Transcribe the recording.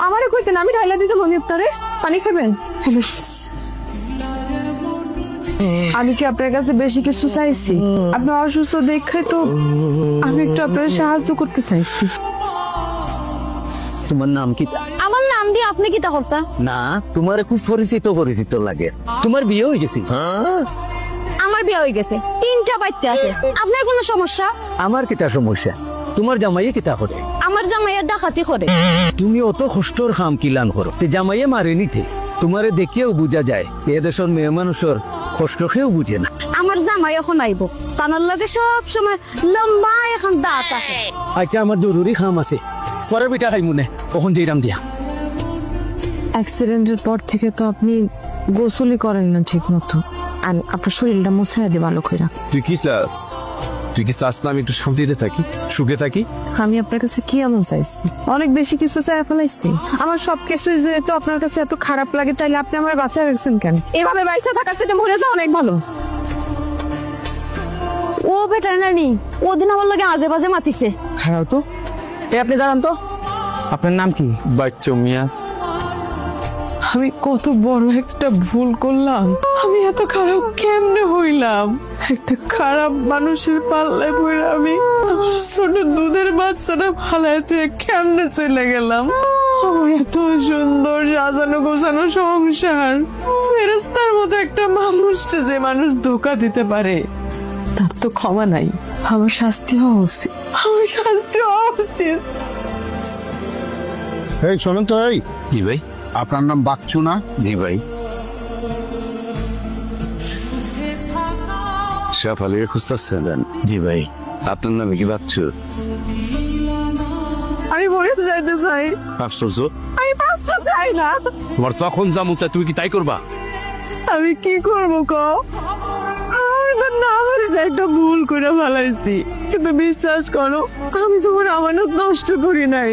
আমারে কইতেন আমি ঢাইলা দিতে মনে আপনারে পানি খাবেন আমি কি আপনার কাছে বেশি কিছু চাইছি আপনি অসুস্থ দেখে তো আমি একটু আপনার সাহায্য করতে চাইছি তোমার নাম কি আমার নাম দিয়ে আপনি কি তা করতা না তোমার খুব পরিচিত লাগে তোমার বিয়ে হয়ে গেছে আমার বিয়ে হয়ে গেছে 3টা বাচ্চা আছে আপনার কোনো সমস্যা আমার কিতা সমস্যা তোমার জামাইয়ে কিতা করে আমার জামাইয়া ডাকাতি করে তুমি অত কষ্টর কাম কিলান করো তে জামাইয়ে মারে নিতে তোমারে দেখিয়েও বুঝা যায় এ দেশের মেয়ে মানুষের কষ্ট খেয়েও বুঝে না আমার জামাই এখন আইব তানোর লগে সব সময় লম্বা এখন দাঁত আছে আচ্ছা আমার জরুরি কাম আছে পরে বিটা খাই মনে কখন যেরাম দিয়া অ্যাক্সিডেন্টের পর থেকে তো আপনি গোসলই করেন না ঠিক মতো আর আপনার শরীরটা মুছাইয়া দিয়ে ভালো করে তুই কি চাস না আমি একটু শান্তিতে থাকি সুখে থাকি আমি আপনার কাছে কি এমন চাইছি অনেক বেশি কিছু চাই ফেলাইছি আমার সবকিছু যেহেতু আপনার কাছে এত খারাপ লাগে তাইলে আপনি আমার বাঁচায় রাখছেন কেন এভাবে বাইসা থাকার সাথে মরে যাওয়া অনেক ভালো ও ভেটেরিনারি ওদিন আমার লগে আজে বাজে মাতিছে হ্যাঁ তো আপনি দাঁড়ান তো আপনার নাম কি বাচ্চা মিয়া আমি কত বড় একটা ভুল করলাম আমি এত খারাপ কেমনে হইলাম একটা খারাপ মানুষের পাল্লায় পড়ে আমি আমার ছোট দুধের বাচ্চাটা ফালায় তুই কেমনে চলে গেলাম আমার এত সুন্দর সাজানো গোছানো সংসার ফেরেস্তার মতো একটা মানুষটা যে মানুষ ধোকা দিতে পারে তার তো ক্ষমা নাই আমার শাস্তি হওয়া উচিত আমার শাস্তি হওয়া উচিত এই শোনেন তো এই জি ভাই আপনার নাম বাচ্চু না জি ভাই শেফ আলীকে খুঁজতেছেন জি ভাই আপনার নামে কি বাচ্চু আমি মরে যাইতে চাই আশ্চর্য আমি বাঁচতে চাই না তোমার যখন যা মন চায় তুমি কি তাই করবা আমি কি করবো কও আমি তো না পারিস একটা ভুল করে ফেলাইছি কিন্তু বিশ্বাস করো আমি তোমার আমানত নষ্ট করি নাই